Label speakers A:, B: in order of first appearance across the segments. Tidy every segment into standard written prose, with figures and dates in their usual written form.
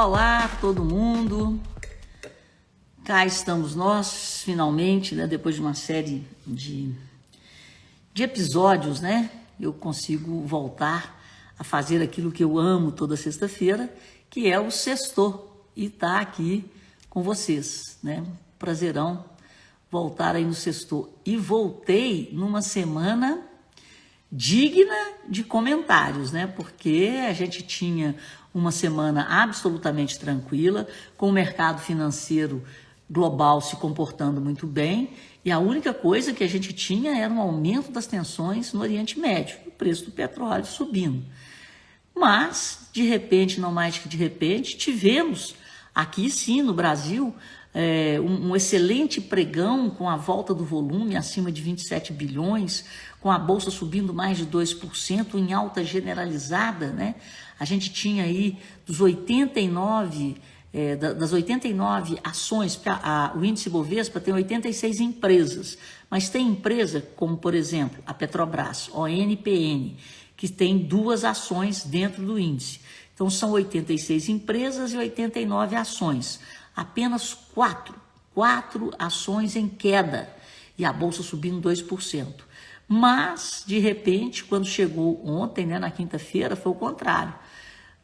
A: Olá, todo mundo. Cá estamos nós, finalmente, né? Depois de uma série de episódios, né? Eu consigo voltar a fazer aquilo que eu amo toda sexta-feira, que é o Sextou, e estar aqui com vocês, né? Prazerão voltar aí no Sextou. E voltei numa semana digna de comentários, né? Porque a gente tinha uma semana absolutamente tranquila, com o mercado financeiro global se comportando muito bem, e a única coisa que a gente tinha era um aumento das tensões no Oriente Médio, o preço do petróleo subindo. Mas, de repente, não mais que de repente, tivemos aqui sim no Brasil um excelente pregão com a volta do volume acima de 27 bilhões, com a Bolsa subindo mais de 2% em alta generalizada, né? A gente tinha aí das 89 ações, porque o índice Bovespa tem 86 empresas, mas tem empresa como, por exemplo, a Petrobras, ONPN, que tem 2 ações dentro do índice. Então são 86 empresas e 89 ações. Apenas 4 ações em queda e a Bolsa subindo 2%. Mas, de repente, quando chegou ontem, né, na quinta-feira, foi o contrário.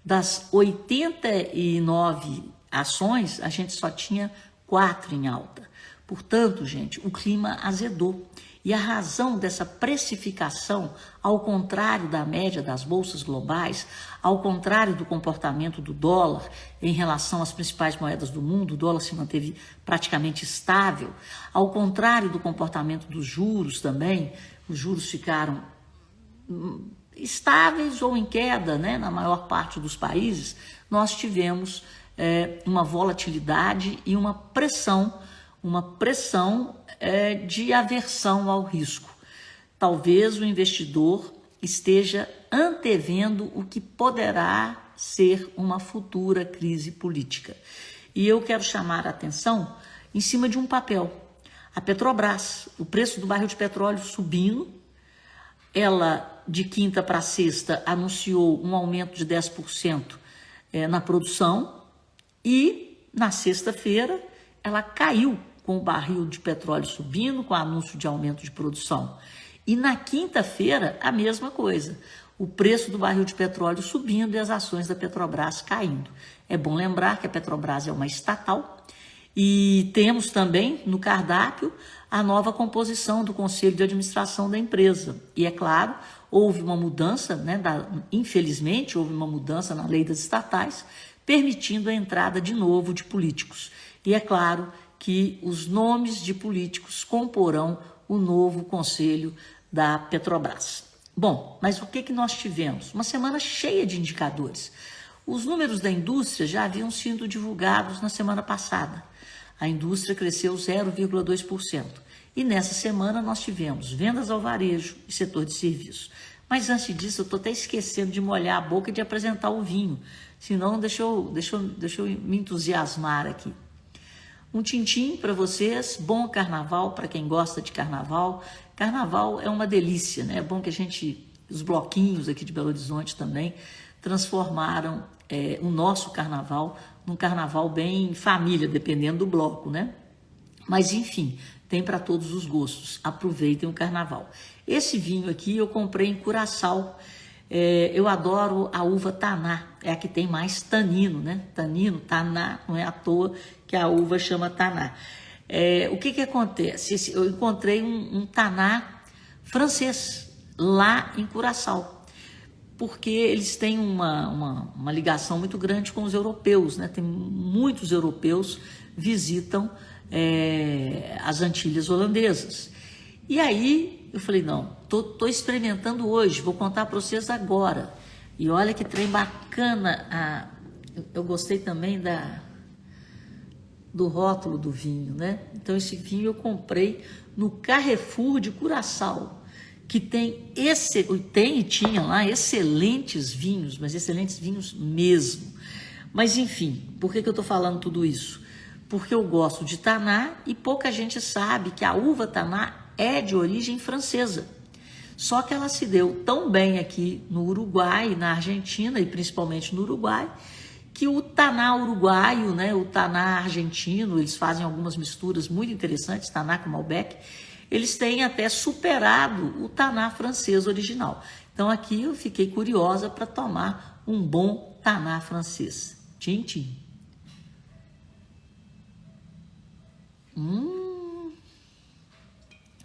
A: Das 89 ações, a gente só tinha 4 em alta. Portanto, gente, o clima azedou. E a razão dessa precificação, ao contrário da média das bolsas globais, ao contrário do comportamento do dólar em relação às principais moedas do mundo, o dólar se manteve praticamente estável, ao contrário do comportamento dos juros também, os juros ficaram estáveis ou em queda, né? Na maior parte dos países, nós tivemos uma volatilidade e uma pressão de aversão ao risco. Talvez o investidor esteja antevendo o que poderá ser uma futura crise política. E eu quero chamar a atenção em cima de um papel. A Petrobras, o preço do barril de petróleo subindo, ela de quinta para sexta anunciou um aumento de 10% na produção e na sexta-feira ela caiu com o barril de petróleo subindo, com o anúncio de aumento de produção. E na quinta-feira, a mesma coisa. O preço do barril de petróleo subindo e as ações da Petrobras caindo. É bom lembrar que a Petrobras é uma estatal e temos também no cardápio a nova composição do Conselho de Administração da empresa. E é claro, houve uma mudança, né, infelizmente, houve uma mudança na lei das estatais, permitindo a entrada de novo de políticos. E é claro que os nomes de políticos comporão o novo conselho da Petrobras. Bom, mas o que nós tivemos? Uma semana cheia de indicadores. Os números da indústria já haviam sido divulgados na semana passada. A indústria cresceu 0,2%. E nessa semana nós tivemos vendas ao varejo e setor de serviços. Mas antes disso, eu estou até esquecendo de molhar a boca e de apresentar o vinho. Senão, deixa eu me entusiasmar aqui. Um tintim para vocês, bom carnaval para quem gosta de carnaval. Carnaval é uma delícia, né? É bom que os bloquinhos aqui de Belo Horizonte também transformaram o nosso carnaval num carnaval bem família, dependendo do bloco, né? Mas enfim, tem para todos os gostos. Aproveitem o carnaval. Esse vinho aqui eu comprei em Curaçao. Eu adoro a uva Taná, é a que tem mais tanino, né? Tanino, Taná, não é à toa que a uva chama Taná. O que acontece? Eu encontrei um Taná francês lá em Curaçao, porque eles têm uma ligação muito grande com os europeus, né? Tem muitos europeus visitam as Antilhas holandesas. E aí eu falei, não, tô experimentando hoje, vou contar para vocês agora. E olha que trem bacana, eu gostei também do rótulo do vinho, né? Então esse vinho eu comprei no Carrefour de Curaçao, que tinha lá excelentes vinhos, mas excelentes vinhos mesmo. Mas enfim, por que eu estou falando tudo isso? Porque eu gosto de Taná e pouca gente sabe que a uva Taná é de origem francesa. Só que ela se deu tão bem aqui no Uruguai, na Argentina e principalmente no Uruguai, que o taná uruguaio, né, o taná argentino, eles fazem algumas misturas muito interessantes, taná com Malbec, eles têm até superado o taná francês original. Então aqui eu fiquei curiosa para tomar um bom taná francês. Tchim, tchim.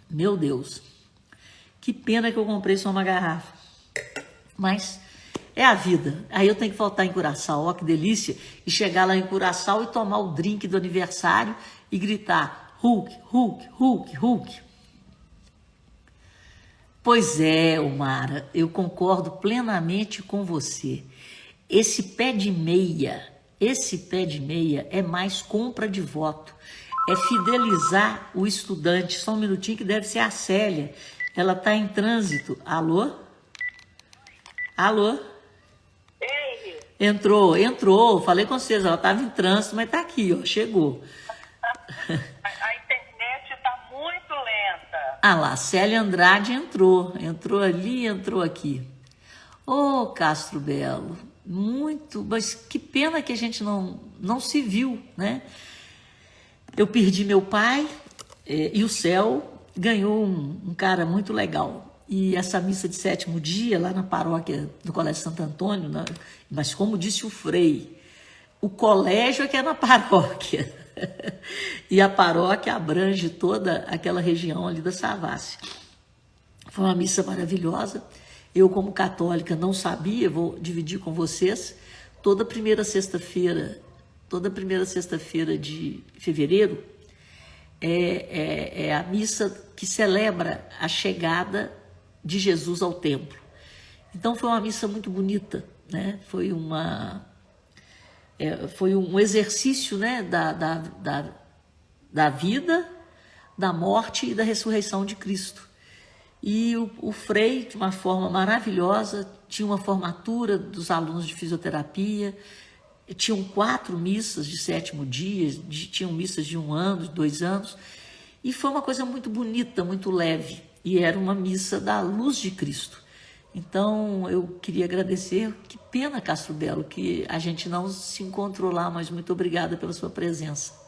A: Meu Deus, que pena que eu comprei só uma garrafa, mas é a vida. Aí eu tenho que voltar em Curaçao, ó que delícia, e chegar lá em Curaçao e tomar o drink do aniversário e gritar Hulk, Hulk, Hulk, Hulk. Pois é, Omara, eu concordo plenamente com você. Esse pé de meia é mais compra de voto, é fidelizar o estudante. Só um minutinho que deve ser a Célia. Ela está em trânsito. Alô? Alô?
B: Ei,
A: Entrou. Falei com vocês, ela estava em trânsito, mas está aqui, ó, chegou.
B: a internet está muito lenta.
A: Ah lá, Célia Andrade entrou ali, entrou aqui. Ô, Castro Belo, muito, mas que pena que a gente não se viu, né? Eu perdi meu pai e o céu ganhou um cara muito legal. E essa missa de 7º dia, lá na paróquia do Colégio Santo Antônio, né? Mas como disse o Frei, o colégio é que é na paróquia. E a paróquia abrange toda aquela região ali da Savassi. Foi uma missa maravilhosa. Eu, como católica, não sabia, vou dividir com vocês. Toda primeira sexta-feira de fevereiro é a missa que celebra a chegada de Jesus ao templo. Então foi uma missa muito bonita, né? Foi um exercício, né, da vida, da morte e da ressurreição de Cristo. E o Frei, de uma forma maravilhosa, tinha uma formatura dos alunos de fisioterapia, tinham 4 missas de 7º dia, tinham missas de 1 ano, de 2 anos, e foi uma coisa muito bonita, muito leve, e era uma missa da luz de Cristo. Então, eu queria agradecer, que pena, Castro Belo, que a gente não se encontrou lá, mas muito obrigada pela sua presença.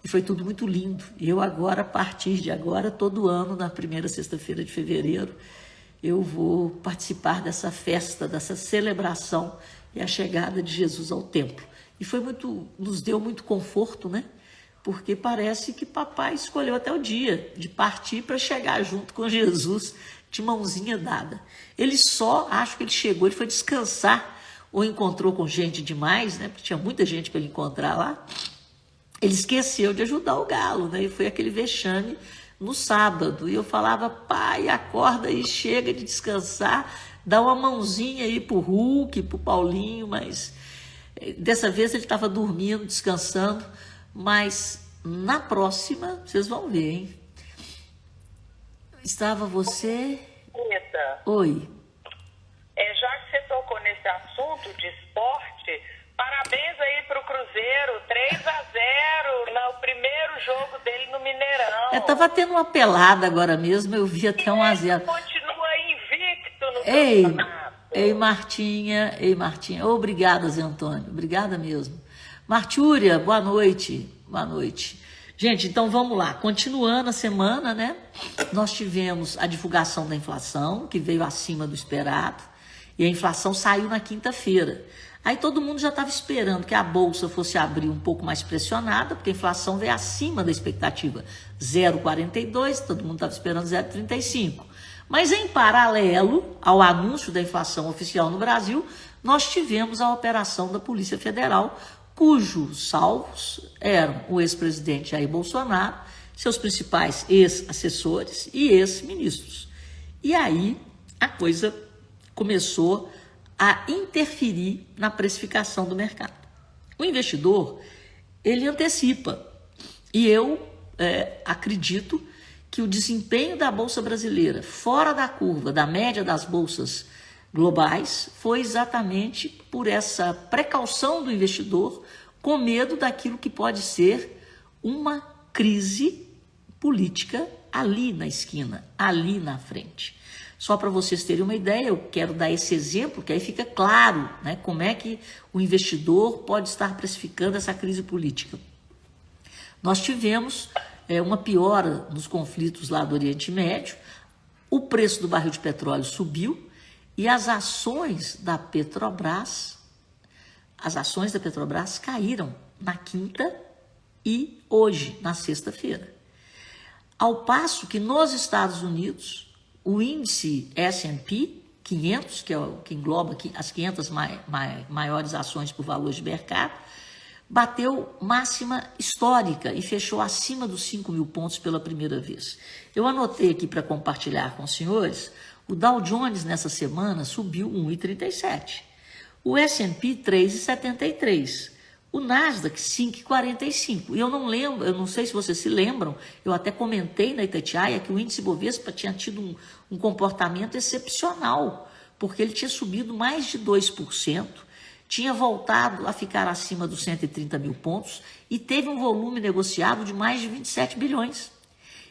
A: E foi tudo muito lindo. E eu agora, a partir de agora, todo ano, na primeira sexta-feira de fevereiro, eu vou participar dessa festa, dessa celebração e a chegada de Jesus ao templo. E nos deu muito conforto, né? Porque parece que papai escolheu até o dia de partir para chegar junto com Jesus, de mãozinha dada. Acho que ele chegou, ele foi descansar, ou encontrou com gente demais, né? Porque tinha muita gente para ele encontrar lá. Ele esqueceu de ajudar o galo, né? E foi aquele vexame no sábado. E eu falava, pai, acorda e chega de descansar, dá uma mãozinha aí pro Hulk, pro Paulinho, mas dessa vez ele estava dormindo, descansando, mas na próxima, vocês vão ver, hein? Estava você...
B: Rita,
A: Oi.
B: já que você tocou nesse assunto de esporte, parabéns aí pro Cruzeiro, 3-0 no primeiro jogo dele no Mineirão.
A: Estava tendo uma pelada agora mesmo, eu vi até 1-0.
B: Continua invicto no campeonato.
A: Ei, Martinha. Obrigada, Zé Antônio. Obrigada mesmo. Martúria, boa noite. Boa noite. Gente, então vamos lá. Continuando a semana, né? Nós tivemos a divulgação da inflação, que veio acima do esperado, e a inflação saiu na quinta-feira. Aí todo mundo já estava esperando que a Bolsa fosse abrir um pouco mais pressionada, porque a inflação veio acima da expectativa, 0,42, todo mundo estava esperando 0,35. Mas em paralelo ao anúncio da inflação oficial no Brasil, nós tivemos a operação da Polícia Federal, cujos salvos eram o ex-presidente Jair Bolsonaro, seus principais ex-assessores e ex-ministros. E aí a coisa começou a interferir na precificação do mercado. O investidor, ele antecipa, e eu acredito que o desempenho da Bolsa Brasileira, fora da curva, da média das bolsas globais, foi exatamente por essa precaução do investidor, com medo daquilo que pode ser uma crise política ali na esquina, ali na frente. Só para vocês terem uma ideia, eu quero dar esse exemplo, que aí fica claro, né, como é que o investidor pode estar precificando essa crise política. Nós tivemos uma piora nos conflitos lá do Oriente Médio, o preço do barril de petróleo subiu e as ações da Petrobras caíram na quinta e hoje, na sexta-feira. Ao passo que nos Estados Unidos, o índice S&P 500, que é o que engloba as 500 maiores ações por valor de mercado, bateu máxima histórica e fechou acima dos 5.000 pontos pela primeira vez. Eu anotei aqui para compartilhar com os senhores, o Dow Jones nessa semana subiu 1,37, o S&P 3,73, o Nasdaq 5,45. E eu não sei se vocês se lembram, eu até comentei na Itatiaia que o índice Bovespa tinha tido um comportamento excepcional, porque ele tinha subido mais de 2%, tinha voltado a ficar acima dos 130.000 pontos e teve um volume negociado de mais de 27 bilhões.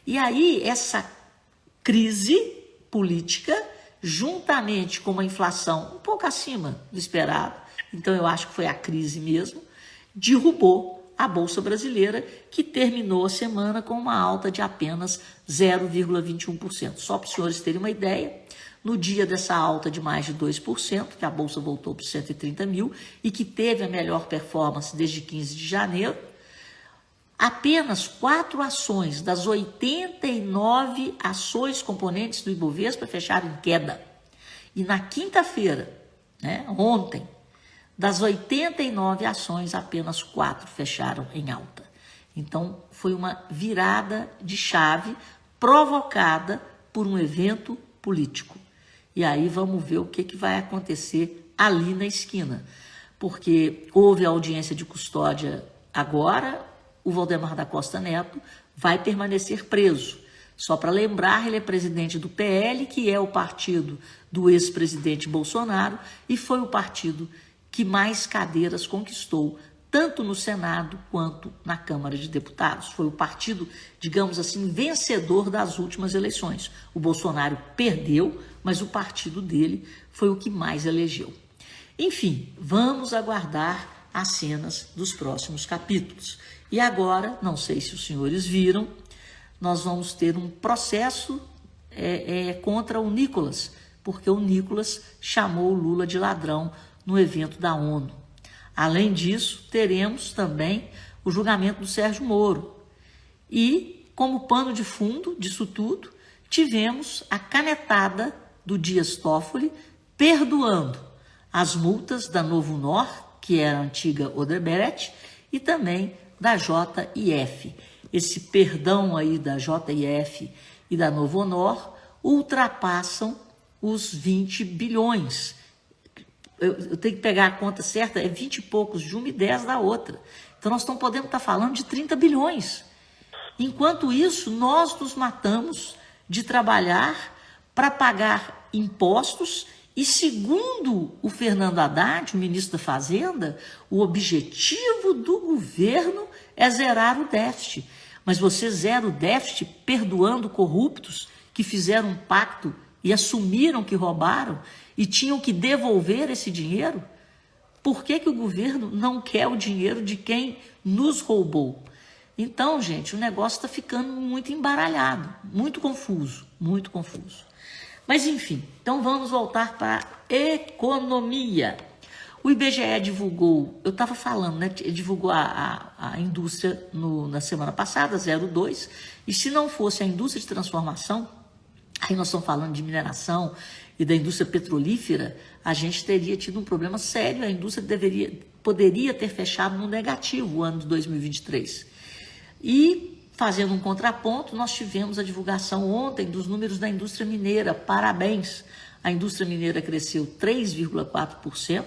A: E aí essa crise política, juntamente com uma inflação um pouco acima do esperado, então eu acho que foi a crise mesmo, derrubou a Bolsa Brasileira, que terminou a semana com uma alta de apenas 0,21%. Só para os senhores terem uma ideia, no dia dessa alta de mais de 2%, que a Bolsa voltou para os 130 mil e que teve a melhor performance desde 15 de janeiro, apenas 4 ações das 89 ações componentes do Ibovespa fecharam em queda. E na quinta-feira, né, ontem, das 89 ações, apenas 4 fecharam em alta. Então, foi uma virada de chave provocada por um evento político. E aí vamos ver o que vai acontecer ali na esquina. Porque houve a audiência de custódia agora, o Valdemar da Costa Neto vai permanecer preso. Só para lembrar, ele é presidente do PL, que é o partido do ex-presidente Bolsonaro, e foi o partido que mais cadeiras conquistou, tanto no Senado quanto na Câmara de Deputados. Foi o partido, digamos assim, vencedor das últimas eleições. O Bolsonaro perdeu, mas o partido dele foi o que mais elegeu. Enfim, vamos aguardar as cenas dos próximos capítulos. E agora, não sei se os senhores viram, nós vamos ter um processo contra o Nicolas, porque o Nicolas chamou o Lula de ladrão no evento da ONU. Além disso, teremos também o julgamento do Sérgio Moro. E, como pano de fundo disso tudo, tivemos a canetada do Dias Toffoli perdoando as multas da Novo Nor, que era a antiga Odebrecht, e também da JIF. Esse perdão aí da JIF e da Novo Nor ultrapassam os 20 bilhões. Eu tenho que pegar a conta certa, é 20 e poucos de uma e 10 da outra. Então nós estamos podendo estar falando de 30 bilhões. Enquanto isso, nós nos matamos de trabalhar para pagar impostos e, segundo o Fernando Haddad, o ministro da Fazenda, o objetivo do governo é zerar o déficit. Mas você zera o déficit perdoando corruptos que fizeram um pacto e assumiram que roubaram e tinham que devolver esse dinheiro? Por que o governo não quer o dinheiro de quem nos roubou? Então, gente, o negócio está ficando muito embaralhado, muito confuso, muito confuso. Mas, enfim, então vamos voltar para a economia. O IBGE divulgou, eu estava falando, né? Divulgou a indústria na semana passada, 0,2, e se não fosse a indústria de transformação, aí nós estamos falando de mineração e da indústria petrolífera, a gente teria tido um problema sério, a indústria poderia ter fechado no negativo o ano de 2023. E, fazendo um contraponto, nós tivemos a divulgação ontem dos números da indústria mineira, parabéns! A indústria mineira cresceu 3,4%,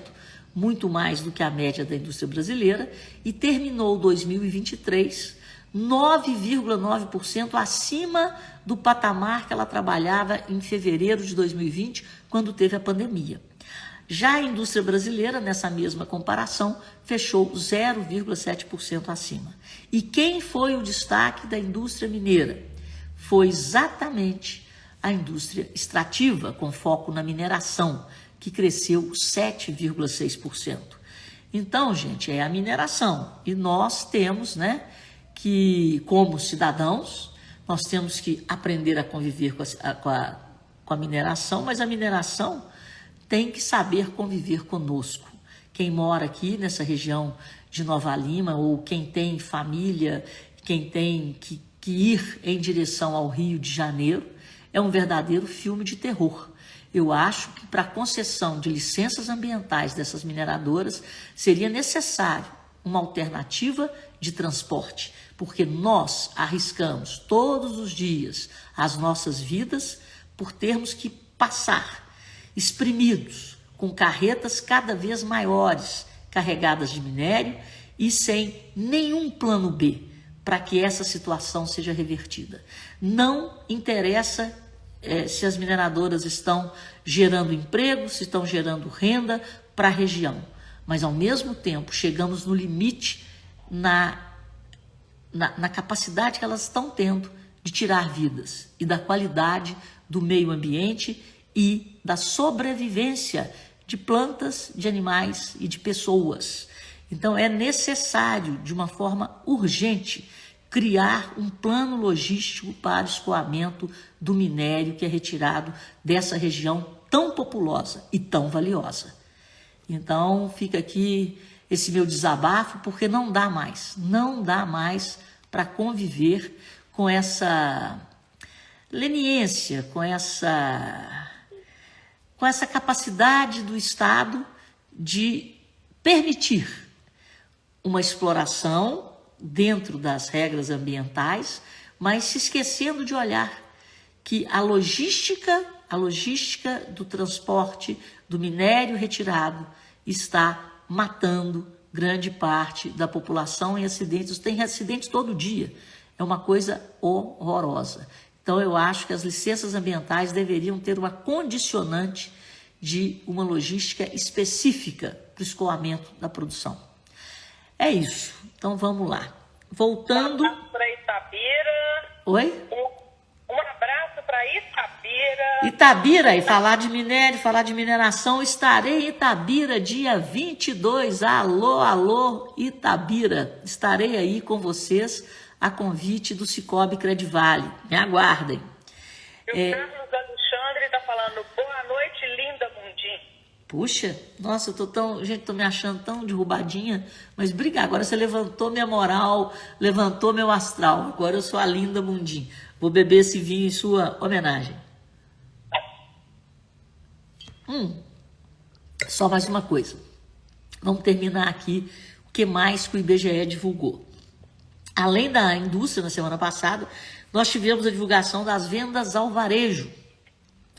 A: muito mais do que a média da indústria brasileira, e terminou 2023 9,9% acima do patamar que ela trabalhava em fevereiro de 2020, quando teve a pandemia. Já a indústria brasileira, nessa mesma comparação, fechou 0,7% acima. E quem foi o destaque da indústria mineira? Foi exatamente a indústria extrativa, com foco na mineração, que cresceu 7,6%. Então, gente, é a mineração. E nós temos, né, que, como cidadãos, nós temos que aprender a conviver com a mineração, mas a mineração tem que saber conviver conosco. Quem mora aqui nessa região de Nova Lima, ou quem tem família, quem tem que ir em direção ao Rio de Janeiro, é um verdadeiro filme de terror. Eu acho que para a concessão de licenças ambientais dessas mineradoras seria necessário uma alternativa de transporte, porque nós arriscamos todos os dias as nossas vidas por termos que passar espremidos com carretas cada vez maiores carregadas de minério e sem nenhum plano B para que essa situação seja revertida. Não interessa se as mineradoras estão gerando emprego, se estão gerando renda para a região, mas ao mesmo tempo chegamos no limite na capacidade que elas estão tendo de tirar vidas e da qualidade do meio ambiente e da sobrevivência de plantas, de animais e de pessoas. Então é necessário, de uma forma urgente, criar um plano logístico para o escoamento do minério que é retirado dessa região tão populosa e tão valiosa. Então fica aqui esse meu desabafo, porque não dá mais para conviver com essa leniência, com essa capacidade do Estado de permitir uma exploração dentro das regras ambientais, mas se esquecendo de olhar que a logística do transporte do minério retirado está matando grande parte da população em acidentes. Tem acidentes todo dia, é uma coisa horrorosa. Então eu acho que as licenças ambientais deveriam ter uma condicionante de uma logística específica para o escoamento da produção. É isso. Então vamos lá. Voltando.
B: Um abraço para Itabira.
A: Oi?
B: Um abraço para Itabira.
A: Itabira, e falar de minério, falar de mineração. Estarei em Itabira dia 22. Alô, Itabira. Estarei aí com vocês a convite do Cicobi Credivale. Me aguardem.
B: E o Carlos Alexandre está falando, boa noite, linda Mundim.
A: Puxa, nossa, tô me achando tão derrubadinha, mas obrigado, agora você levantou minha moral, levantou meu astral, agora eu sou a linda Mundim. Vou beber esse vinho em sua homenagem. Só mais uma coisa, vamos terminar aqui o que mais que o IBGE divulgou. Além da indústria, na semana passada, nós tivemos a divulgação das vendas ao varejo.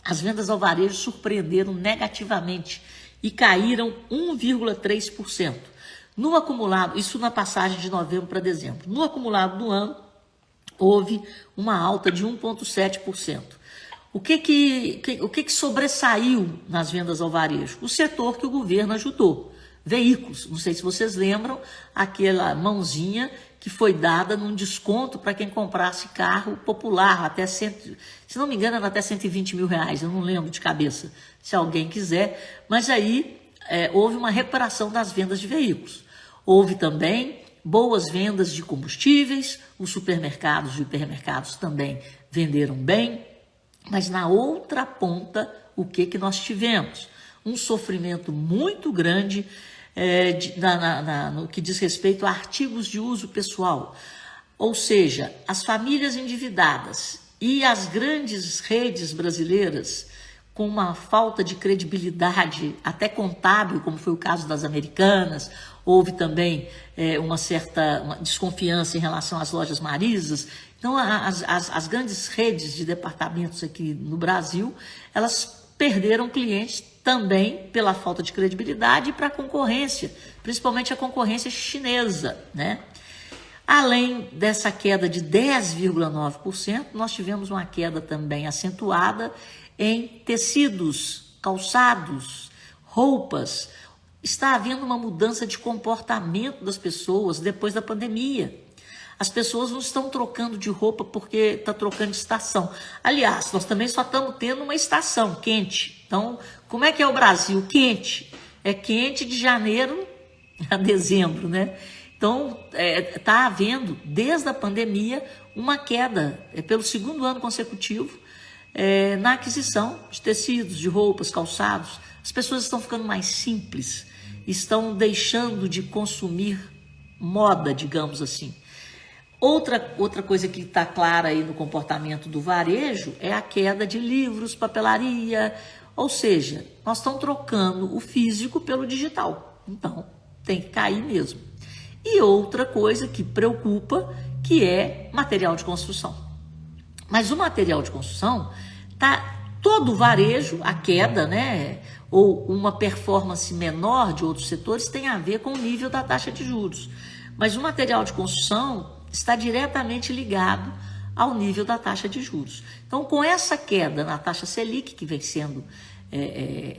A: As vendas ao varejo surpreenderam negativamente e caíram 1,3%. No acumulado, isso na passagem de novembro para dezembro. No acumulado do ano, houve uma alta de 1,7%. O que sobressaiu nas vendas ao varejo? O setor que o governo ajudou. Veículos. Não sei se vocês lembram, aquela mãozinha que foi dada num desconto para quem comprasse carro popular, até se não me engano, era até 120 mil reais, eu não lembro de cabeça, se alguém quiser, mas aí houve uma recuperação das vendas de veículos. Houve também boas vendas de combustíveis, os supermercados e hipermercados também venderam bem, mas na outra ponta, o que nós tivemos? Um sofrimento muito grande no que diz respeito a artigos de uso pessoal, ou seja, as famílias endividadas e as grandes redes brasileiras com uma falta de credibilidade, até contábil, como foi o caso das Americanas. Houve também uma certa desconfiança em relação às lojas Marisas. Então, as grandes redes de departamentos aqui no Brasil, elas perderam clientes também pela falta de credibilidade e para a concorrência, principalmente a concorrência chinesa, né? Além dessa queda de 10,9%, nós tivemos uma queda também acentuada em tecidos, calçados, roupas. Está havendo uma mudança de comportamento das pessoas depois da pandemia. As pessoas não estão trocando de roupa porque está trocando de estação. Aliás, nós também só estamos tendo uma estação quente. Então, como é que é o Brasil? Quente. É quente de janeiro a dezembro, né? Então, está havendo, desde a pandemia, uma queda, pelo segundo ano consecutivo, na aquisição de tecidos, de roupas, calçados. As pessoas estão ficando mais simples, estão deixando de consumir moda, digamos assim. Outra coisa que está clara aí no comportamento do varejo é a queda de livros, papelaria, ou seja, nós estamos trocando o físico pelo digital, então tem que cair mesmo. E outra coisa que preocupa, que é material de construção. Mas o material de construção, todo o varejo, a queda, né, ou uma performance menor de outros setores tem a ver com o nível da taxa de juros. Mas o material de construção está diretamente ligado ao nível da taxa de juros. Então, com essa queda na taxa Selic, que vem sendo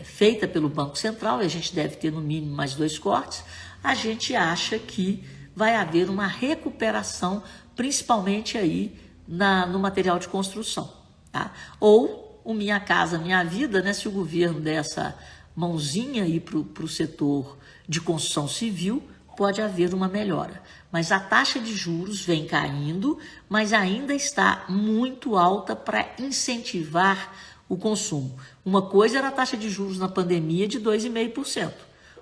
A: feita pelo Banco Central, e a gente deve ter no mínimo mais 2 cortes, a gente acha que vai haver uma recuperação, principalmente aí no material de construção. Tá? Ou o Minha Casa Minha Vida, né? Se o governo der essa mãozinha aí para o setor de construção civil, pode haver uma melhora. Mas a taxa de juros vem caindo, mas ainda está muito alta para incentivar o consumo. Uma coisa era a taxa de juros na pandemia de 2,5%.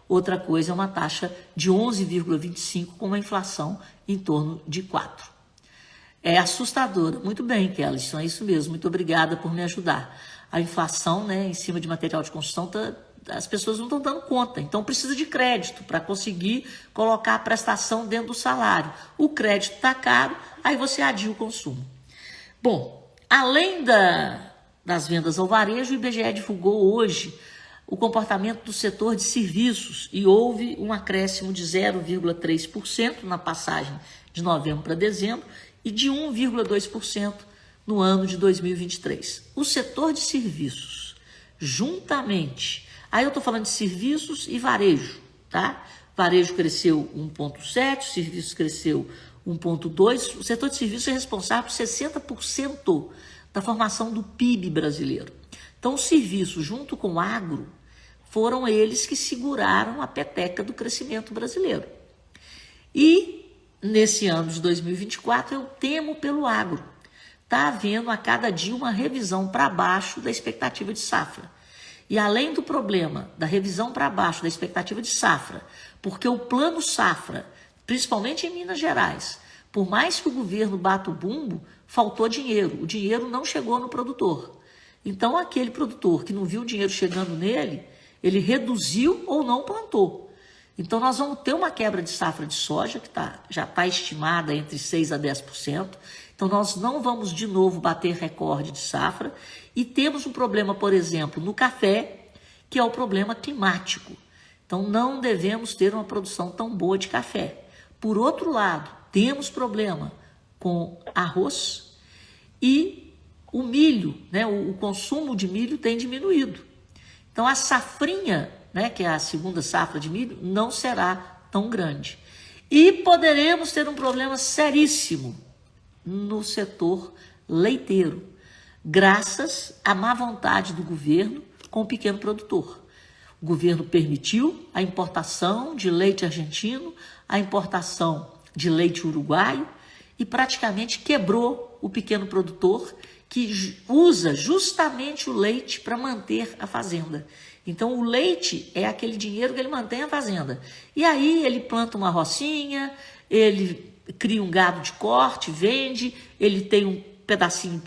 A: Outra coisa é uma taxa de 11,25% com uma inflação em torno de 4%. É assustadora. Muito bem, Kellyson, é isso mesmo. Muito obrigada por me ajudar. A inflação, né, em cima de material de construção as pessoas não estão dando conta, então precisa de crédito para conseguir colocar a prestação dentro do salário. O crédito está caro, aí você adia o consumo. Bom, além das vendas ao varejo, o IBGE divulgou hoje o comportamento do setor de serviços e houve um acréscimo de 0,3% na passagem de novembro para dezembro e de 1,2% no ano de 2023. O setor de serviços, juntamente... Aí eu estou falando de serviços e varejo, tá? Varejo cresceu 1,7%, serviços cresceu 1,2%. O setor de serviços é responsável por 60% da formação do PIB brasileiro. Então, os serviços, junto com o agro, foram eles que seguraram a peteca do crescimento brasileiro. E, nesse ano de 2024, eu temo pelo agro. Está havendo a cada dia uma revisão para baixo da expectativa de safra. E além do problema da revisão para baixo da expectativa de safra, porque o plano safra, principalmente em Minas Gerais, por mais que o governo bata o bumbo, faltou dinheiro. O dinheiro não chegou no produtor. Então, aquele produtor que não viu o dinheiro chegando nele, ele reduziu ou não plantou. Então, nós vamos ter uma quebra de safra de soja, que já está estimada entre 6% a 10%. Então, nós não vamos de novo bater recorde de safra. E temos um problema, por exemplo, no café, que é o problema climático. Então, não devemos ter uma produção tão boa de café. Por outro lado, temos problema com arroz e o milho, né? O consumo de milho tem diminuído. Então, a safrinha, né, que é a segunda safra de milho, não será tão grande. E poderemos ter um problema seríssimo no setor leiteiro, graças à má vontade do governo com o pequeno produtor. O governo permitiu a importação de leite argentino, a importação de leite uruguaio e praticamente quebrou o pequeno produtor que usa justamente o leite para manter a fazenda. Então, o leite é aquele dinheiro que ele mantém a fazenda. E aí ele planta uma rocinha, ele cria um gado de corte, vende, ele tem um pedacinho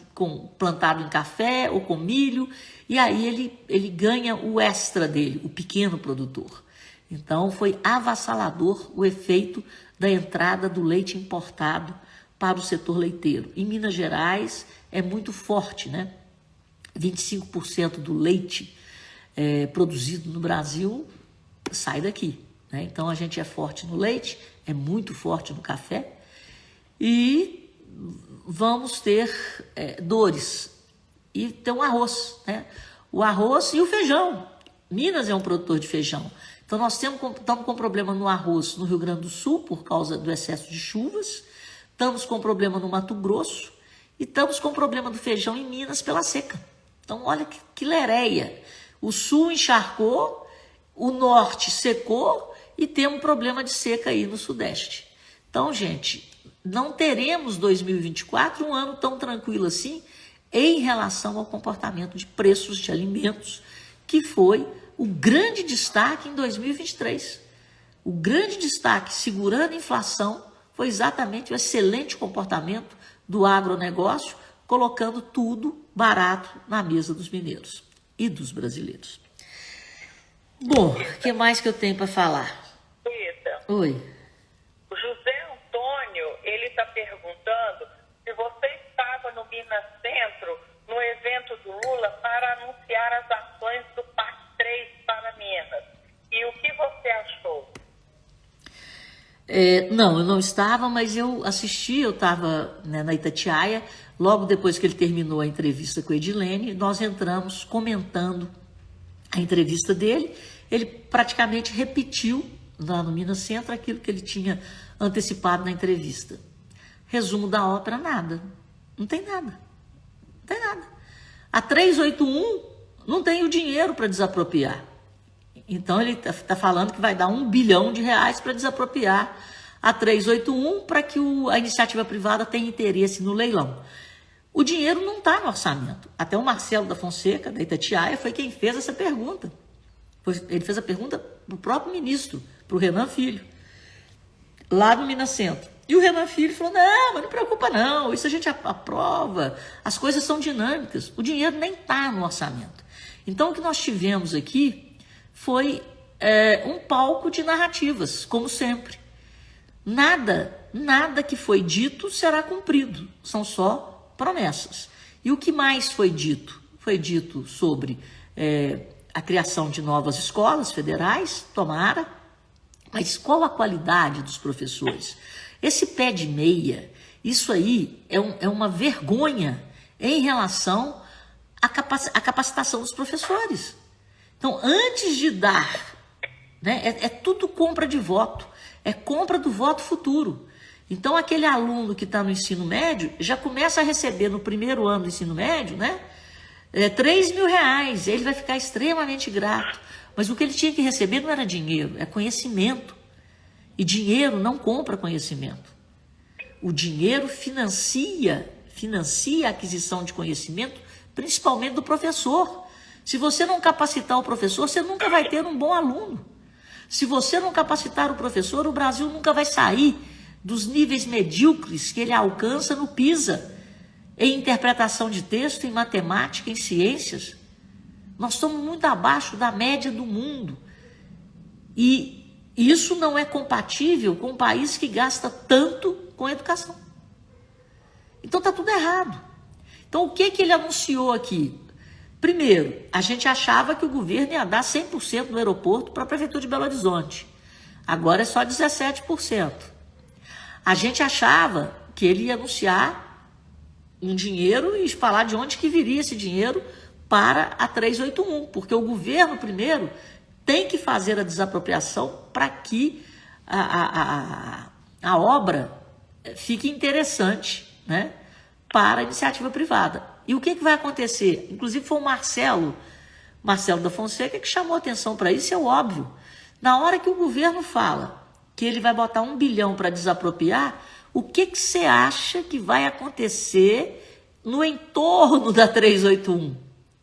A: plantado em café ou com milho, e aí ele ganha o extra dele, o pequeno produtor. Então, foi avassalador o efeito da entrada do leite importado para o setor leiteiro. Em Minas Gerais é muito forte, né? 25% do leite produzido no Brasil sai daqui, né? Então a gente é forte no leite, é muito forte no café e vamos ter dores. E tem o arroz, né? O arroz e o feijão. Minas é um produtor de feijão. Então nós estamos com problema no arroz no Rio Grande do Sul por causa do excesso de chuvas. estamos com problema no Mato Grosso e estamos com problema do feijão em Minas pela seca. Então, olha que lereia. O sul encharcou, o norte secou e temos um problema de seca aí no sudeste. Então, gente, não teremos 2024 um ano tão tranquilo assim em relação ao comportamento de preços de alimentos, que foi o grande destaque em 2023. O grande destaque, segurando a inflação, foi exatamente o excelente comportamento do agronegócio, colocando tudo barato na mesa dos mineiros e dos brasileiros. Bom, o que mais que eu tenho para falar?
B: Rita,
A: Oi.
B: o José Antônio, ele está perguntando se você estava no Minas Centro, no evento do Lula, para anunciar as ações do PAC 3 para Minas. E o que você achou?
A: Não, eu não estava, mas eu assisti, eu estava, né, na Itatiaia, logo depois que ele terminou a entrevista com a Edilene, nós entramos comentando a entrevista dele. Ele praticamente repetiu lá no Minas Centro aquilo que ele tinha antecipado na entrevista. Resumo da ópera, nada. Não tem nada. Não tem nada. A 381 não tem o dinheiro para desapropriar. Então, ele está falando que vai dar R$1 bilhão para desapropriar a 381 para que a iniciativa privada tenha interesse no leilão. O dinheiro não está no orçamento. Até o Marcelo da Fonseca, da Itatiaia, foi quem fez essa pergunta. Ele fez a pergunta para o próprio ministro, para o Renan Filho, lá no Minas Centro. E o Renan Filho falou, não, mas não preocupa não, isso a gente aprova, as coisas são dinâmicas, o dinheiro nem está no orçamento. Então, o que nós tivemos aqui foi um palco de narrativas, como sempre. Nada que foi dito será cumprido, são só promessas. E o que mais foi dito? Foi dito sobre a criação de novas escolas federais, tomara, mas qual a qualidade dos professores? Esse pé de meia, isso aí é uma vergonha em relação à capacitação dos professores. Então, antes de dar, né, é tudo compra de voto, é compra do voto futuro. Então, aquele aluno que está no ensino médio já começa a receber no primeiro ano do ensino médio, né, R$3.000, ele vai ficar extremamente grato. Mas o que ele tinha que receber não era dinheiro, é conhecimento. E dinheiro não compra conhecimento. O dinheiro financia a aquisição de conhecimento, principalmente do professor. Se você não capacitar o professor, você nunca vai ter um bom aluno. Se você não capacitar o professor, o Brasil nunca vai sair dos níveis medíocres que ele alcança no PISA, em interpretação de texto, em matemática, em ciências. Nós estamos muito abaixo da média do mundo. E isso não é compatível com um país que gasta tanto com educação. Então está tudo errado. Então o que ele anunciou aqui? Primeiro, a gente achava que o governo ia dar 100% do aeroporto para a Prefeitura de Belo Horizonte. Agora é só 17%. A gente achava que ele ia anunciar um dinheiro e falar de onde que viria esse dinheiro para a 381, porque o governo, primeiro, tem que fazer a desapropriação para que a obra fique interessante, né, para a iniciativa privada. E o que vai acontecer? Inclusive foi o Marcelo da Fonseca que chamou atenção para isso, é óbvio. Na hora que o governo fala que ele vai botar R$1 bilhão para desapropriar, o que você acha que vai acontecer no entorno da 381?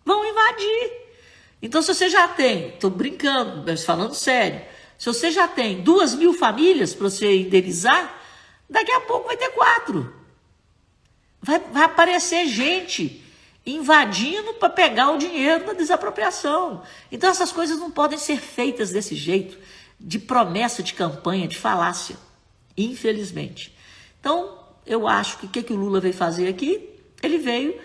A: Vão invadir. Então, se você já tem, estou brincando, mas falando sério, se você já tem 2.000 famílias para você indenizar, daqui a pouco vai ter 4. Vai aparecer gente invadindo para pegar o dinheiro da desapropriação. Então, essas coisas não podem ser feitas desse jeito, de promessa de campanha, de falácia, infelizmente. Então, eu acho que o que o Lula veio fazer aqui? Ele veio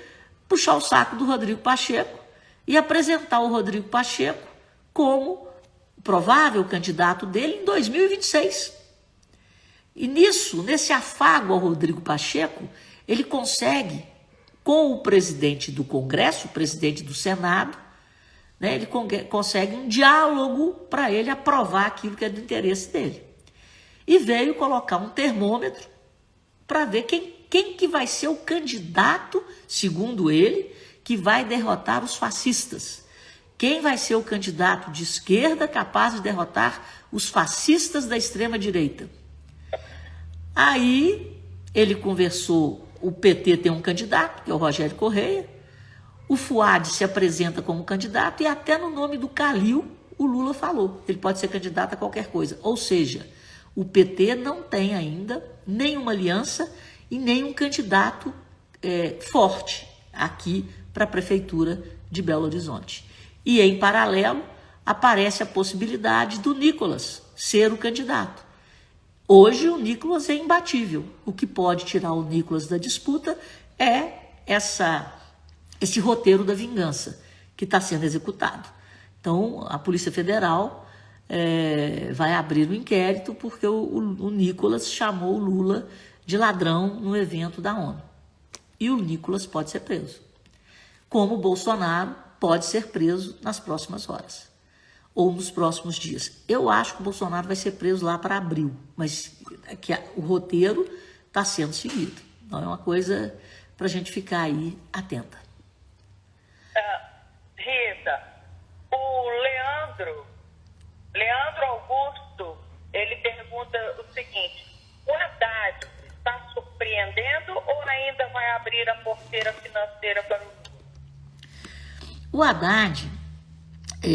A: puxar o saco do Rodrigo Pacheco e apresentar o Rodrigo Pacheco como provável candidato dele em 2026. E nesse afago ao Rodrigo Pacheco, ele consegue, com o presidente do Congresso, o presidente do Senado, né, ele consegue um diálogo para ele aprovar aquilo que é do interesse dele. E veio colocar um termômetro para ver quem que vai ser o candidato, segundo ele, que vai derrotar os fascistas. Quem vai ser o candidato de esquerda capaz de derrotar os fascistas da extrema-direita? Aí ele conversou, o PT tem um candidato, que é o Rogério Correia, o Fuad se apresenta como candidato e até no nome do Calil o Lula falou, ele pode ser candidato a qualquer coisa. Ou seja, o PT não tem ainda nenhuma aliança e nenhum candidato forte aqui para a Prefeitura de Belo Horizonte. E, em paralelo, aparece a possibilidade do Nicolas ser o candidato. Hoje, o Nicolas é imbatível. O que pode tirar o Nicolas da disputa é esse roteiro da vingança que está sendo executado. Então, a Polícia Federal vai abrir um inquérito porque o Nicolas chamou o Lula de ladrão no evento da ONU. E o Nicolas pode ser preso. Como o Bolsonaro pode ser preso nas próximas horas ou nos próximos dias. Eu acho que o Bolsonaro vai ser preso lá para abril, mas que o roteiro está sendo seguido. Então é uma coisa para a gente ficar aí atenta.
B: Rita, o Leandro Augusto, ele pergunta o seguinte: o Haddad está surpreendendo ou ainda vai abrir a porteira financeira para o Lula?
A: O Haddad,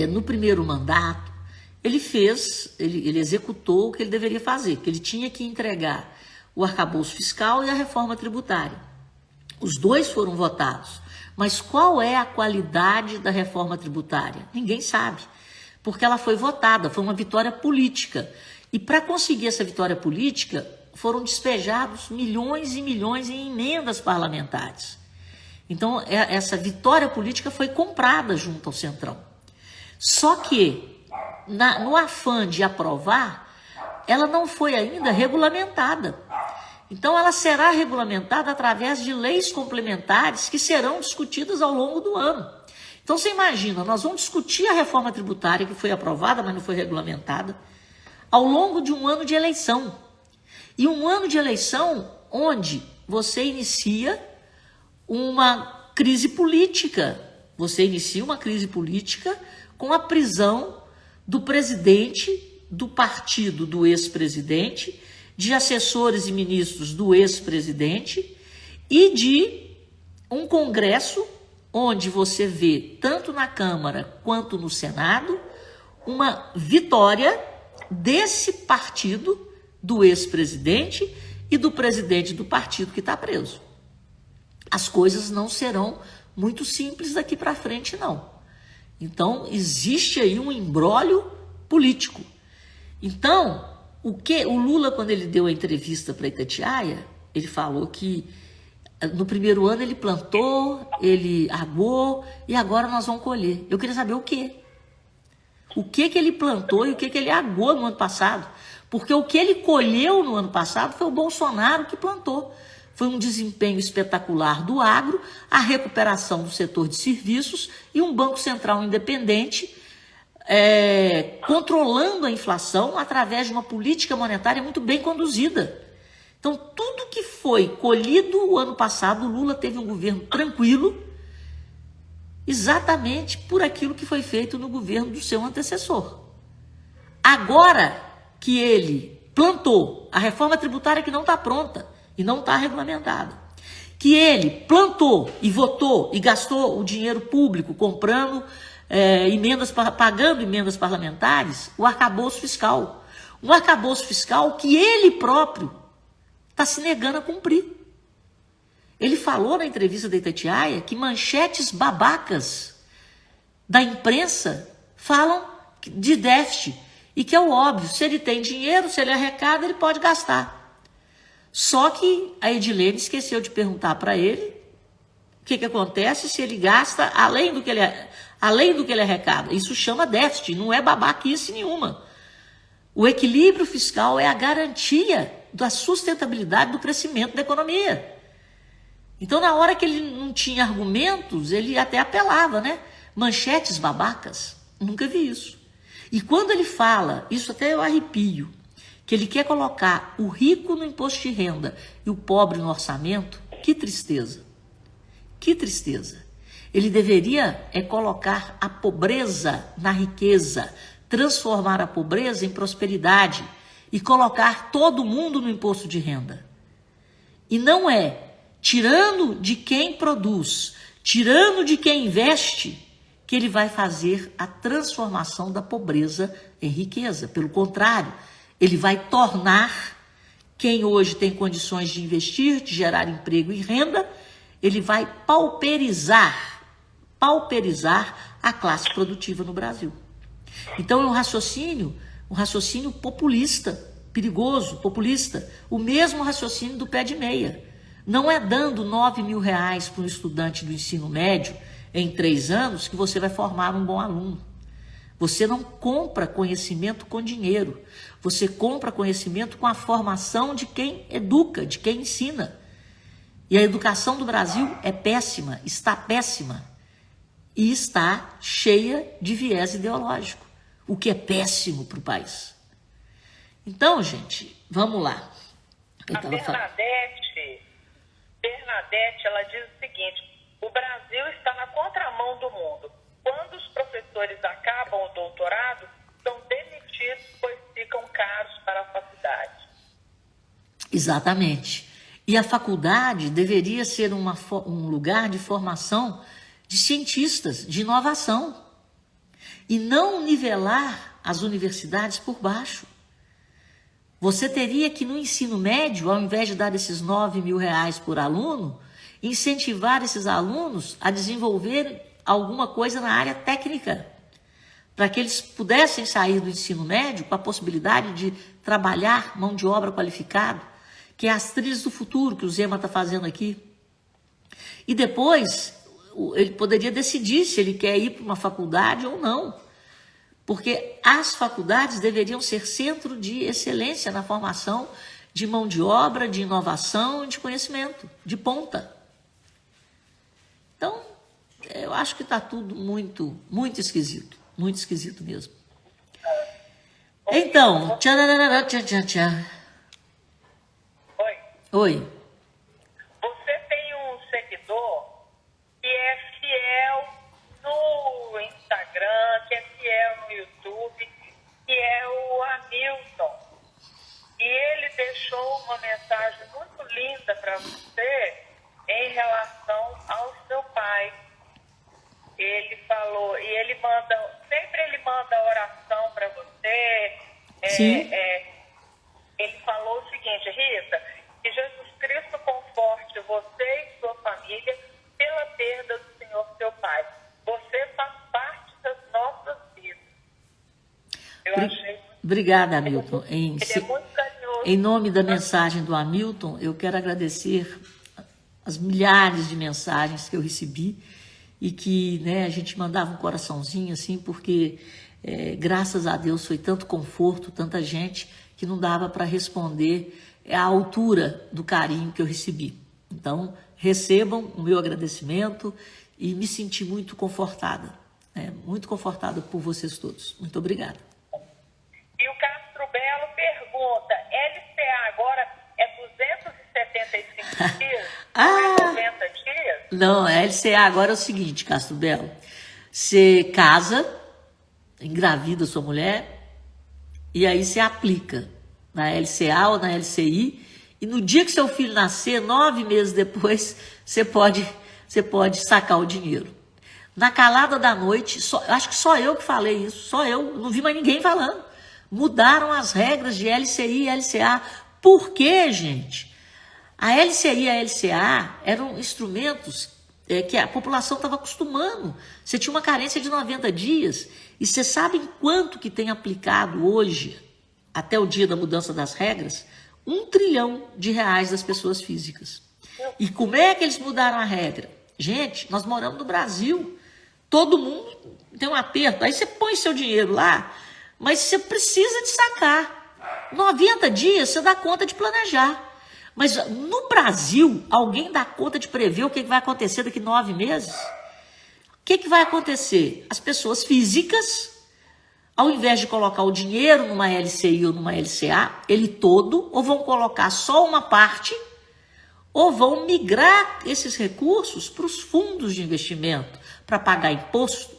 A: no primeiro mandato, ele executou o que ele deveria fazer, que ele tinha que entregar o arcabouço fiscal e a reforma tributária. Os dois foram votados, mas qual é a qualidade da reforma tributária? Ninguém sabe, porque ela foi votada, foi uma vitória política. E para conseguir essa vitória política, foram despejados milhões e milhões em emendas parlamentares. Então, essa vitória política foi comprada junto ao Centrão. Só que, no afã de aprovar, ela não foi ainda regulamentada. Então, ela será regulamentada através de leis complementares que serão discutidas ao longo do ano. Então, você imagina, nós vamos discutir a reforma tributária que foi aprovada, mas não foi regulamentada, ao longo de um ano de eleição. E um ano de eleição onde você inicia uma crise política. Você inicia uma crise política com a prisão do presidente do partido do ex-presidente, de assessores e ministros do ex-presidente e de um Congresso onde você vê, tanto na Câmara quanto no Senado, uma vitória desse partido do ex-presidente e do presidente do partido que está preso. As coisas não serão muito simples daqui para frente, não. Então, existe aí um imbróglio político. Então, o Lula, quando ele deu a entrevista para Itatiaia, ele falou que no primeiro ano ele plantou, ele aguou e agora nós vamos colher. Eu queria saber o quê? O que ele plantou e o que ele aguou no ano passado? Porque o que ele colheu no ano passado foi o Bolsonaro que plantou. Foi um desempenho espetacular do agro, a recuperação do setor de serviços e um Banco Central independente controlando a inflação através de uma política monetária muito bem conduzida. Então, tudo que foi colhido o ano passado, o Lula teve um governo tranquilo, exatamente por aquilo que foi feito no governo do seu antecessor. Agora que ele plantou a reforma tributária que não está pronta, e não está regulamentada, que ele plantou e votou e gastou o dinheiro público comprando pagando emendas parlamentares, o arcabouço fiscal. Um arcabouço fiscal que ele próprio está se negando a cumprir. Ele falou na entrevista da Itatiaia que manchetes babacas da imprensa falam de déficit e que é o óbvio, se ele tem dinheiro, se ele arrecada, ele pode gastar. Só que a Edilene esqueceu de perguntar para ele o que acontece se ele gasta além do que ele arrecada. Isso chama déficit, não é babaquice nenhuma. O equilíbrio fiscal é a garantia da sustentabilidade do crescimento da economia. Então, na hora que ele não tinha argumentos, ele até apelava, né? Manchetes babacas, nunca vi isso. E quando ele fala, isso até eu arrepio, que ele quer colocar o rico no imposto de renda e o pobre no orçamento, que tristeza. Que tristeza. Ele deveria colocar a pobreza na riqueza, transformar a pobreza em prosperidade e colocar todo mundo no imposto de renda. E não tirando de quem produz, tirando de quem investe, que ele vai fazer a transformação da pobreza em riqueza. Pelo contrário, ele vai tornar quem hoje tem condições de investir, de gerar emprego e renda, ele vai pauperizar a classe produtiva no Brasil. Então é um raciocínio populista, perigoso, populista, o mesmo raciocínio do pé de meia. Não é dando R$9 mil para um estudante do ensino médio em 3 anos que você vai formar um bom aluno. Você não compra conhecimento com dinheiro, você compra conhecimento com a formação de quem educa, de quem ensina. E a educação do Brasil é péssima, está péssima e está cheia de viés ideológico, o que é péssimo para o país. Então, gente, vamos lá.
B: Bernadette, ela diz o seguinte: o Brasil está na contramão do mundo. Quando os professores acabam o doutorado, são demitidos, pois ficam caros para a faculdade.
A: Exatamente. E a faculdade deveria ser um lugar de formação de cientistas, de inovação, e não nivelar as universidades por baixo. Você teria que, no ensino médio, ao invés de dar esses R$9 mil por aluno, incentivar esses alunos a desenvolver alguma coisa na área técnica, para que eles pudessem sair do ensino médio com a possibilidade de trabalhar mão de obra qualificada, que é as trilhas do futuro que o Zema está fazendo aqui. E depois, ele poderia decidir se ele quer ir para uma faculdade ou não, porque as faculdades deveriam ser centro de excelência na formação de mão de obra, de inovação e de conhecimento, de ponta. Então, eu acho que está tudo muito esquisito mesmo. Então, Oi.
B: Você tem um seguidor que é fiel no Instagram, que é fiel no YouTube, que é o Hamilton. E ele deixou uma mensagem muito linda para você em relação ao seu pai. Ele falou, e ele manda oração para você.
A: Sim.
B: Ele falou o seguinte: Rita, que Jesus Cristo conforte você e sua família pela perda do Senhor seu Pai. Você faz parte das nossas vidas. Eu achei.
A: Obrigada, Hamilton.
B: Ele é muito carinhoso.
A: Em nome da mensagem do Hamilton, eu quero agradecer as milhares de mensagens que eu recebi e que, a gente mandava um coraçãozinho assim, porque graças a Deus foi tanto conforto, tanta gente, que não dava para responder à altura do carinho que eu recebi. Então, recebam o meu agradecimento e me senti muito confortada por vocês todos. Muito obrigada.
B: E o Castro Belo pergunta: LCA agora é 275 dias? É 90 dias?
A: Não, a LCA agora é o seguinte, Castro Belo. Você casa, engravida sua mulher, e aí você aplica na LCA ou na LCI, e no dia que seu filho nascer, 9 meses depois, você pode sacar o dinheiro. Na calada da noite, acho que só eu que falei isso, só eu, não vi mais ninguém falando. Mudaram as regras de LCI e LCA. Por quê, gente? A LCI e a LCA eram instrumentos que a população estava acostumando. Você tinha uma carência de 90 dias, e você sabe em quanto que tem aplicado hoje, até o dia da mudança das regras, R$1 trilhão das pessoas físicas. E como é que eles mudaram a regra? Gente, nós moramos no Brasil, todo mundo tem um aperto, aí você põe seu dinheiro lá, mas você precisa de sacar. 90 dias você dá conta de planejar. Mas no Brasil, alguém dá conta de prever o que vai acontecer daqui 9 meses? O que vai acontecer? As pessoas físicas, ao invés de colocar o dinheiro numa LCI ou numa LCA, ele todo, ou vão colocar só uma parte, ou vão migrar esses recursos para os fundos de investimento, para pagar imposto,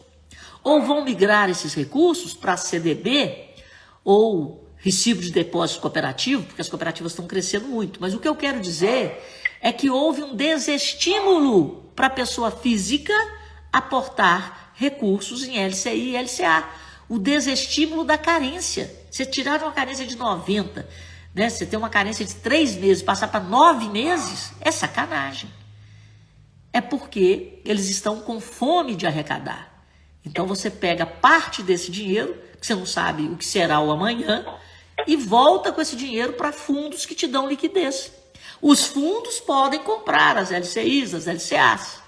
A: ou vão migrar esses recursos para CDB ou recibo de depósito cooperativo, porque as cooperativas estão crescendo muito. Mas o que eu quero dizer é que houve um desestímulo para a pessoa física aportar recursos em LCI e LCA. O desestímulo da carência. Você tirar uma carência de 90, né? Você tem uma carência de 3 meses, passar para 9 meses, é sacanagem. É porque eles estão com fome de arrecadar. Então você pega parte desse dinheiro, que você não sabe o que será o amanhã, e volta com esse dinheiro para fundos que te dão liquidez. Os fundos podem comprar as LCIs, as LCAs,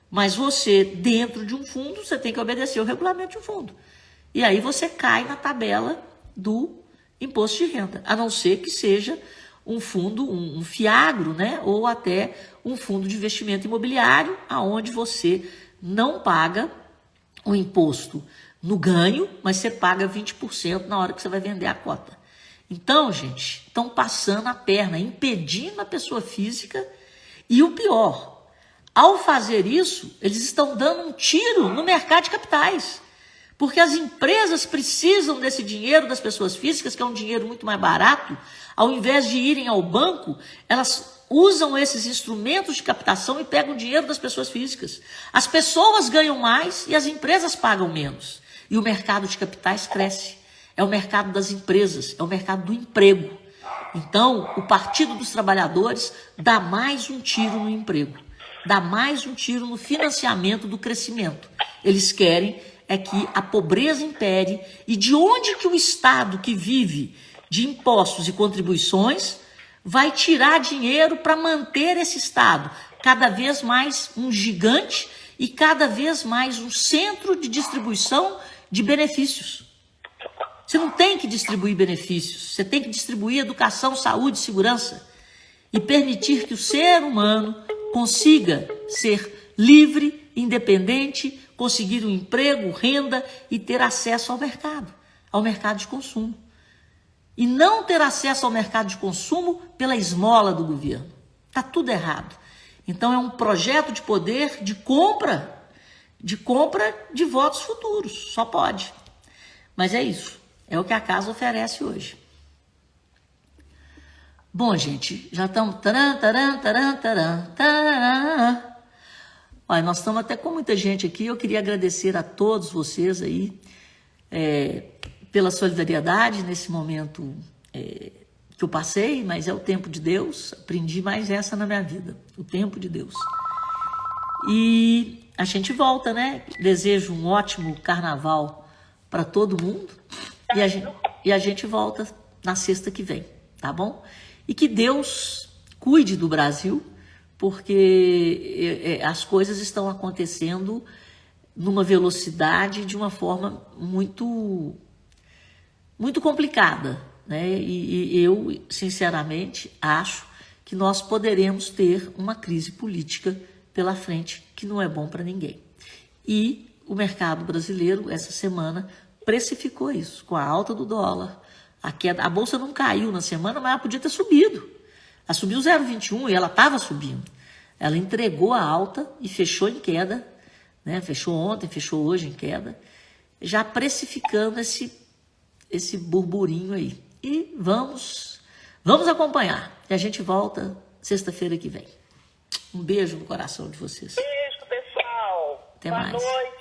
A: mas você, dentro de um fundo, você tem que obedecer o regulamento de um fundo. E aí você cai na tabela do imposto de renda, a não ser que seja um fundo, um fiagro, né? Ou até um fundo de investimento imobiliário, aonde você não paga o imposto no ganho, mas você paga 20% na hora que você vai vender a cota. Então, gente, estão passando a perna, impedindo a pessoa física, e o pior, ao fazer isso, eles estão dando um tiro no mercado de capitais, porque as empresas precisam desse dinheiro das pessoas físicas, que é um dinheiro muito mais barato. Ao invés de irem ao banco, elas usam esses instrumentos de captação e pegam o dinheiro das pessoas físicas. As pessoas ganham mais e as empresas pagam menos. E o mercado de capitais cresce. É o mercado das empresas, é o mercado do emprego. Então, o Partido dos Trabalhadores dá mais um tiro no emprego, dá mais um tiro no financiamento do crescimento. Eles querem é que a pobreza impere, e de onde que o Estado, que vive de impostos e contribuições, vai tirar dinheiro para manter esse Estado cada vez mais um gigante e cada vez mais um centro de distribuição de benefícios. Você não tem que distribuir benefícios, você tem que distribuir educação, saúde, segurança e permitir que o ser humano consiga ser livre, independente, conseguir um emprego, renda e ter acesso ao mercado de consumo. E não ter acesso ao mercado de consumo pela esmola do governo. Está tudo errado. Então é um projeto de poder de compra de votos futuros, só pode. Mas é isso, é o que a casa oferece hoje. Bom, gente, já estamos... Olha, nós estamos até com muita gente aqui. Eu queria agradecer a todos vocês aí pela solidariedade nesse momento que eu passei, mas é o tempo de Deus. Aprendi mais essa na minha vida, o tempo de Deus. E a gente volta, né? Desejo um ótimo carnaval para todo mundo e a gente volta na sexta que vem, tá bom? E que Deus cuide do Brasil, porque as coisas estão acontecendo numa velocidade, de uma forma muito, muito complicada, né? E eu, sinceramente, acho que nós poderemos ter uma crise política pela frente, que não é bom para ninguém. E o mercado brasileiro, essa semana, precificou isso, com a alta do dólar. A bolsa não caiu na semana, mas ela podia ter subido. Ela subiu 0,21 e ela estava subindo. Ela entregou a alta e fechou em queda, né? Fechou ontem, fechou hoje em queda, já precificando esse burburinho aí. E vamos acompanhar. E a gente volta sexta-feira que vem. Um beijo no coração de vocês.
B: Beijo, pessoal.
A: Até
B: Boa
A: mais.
B: noite.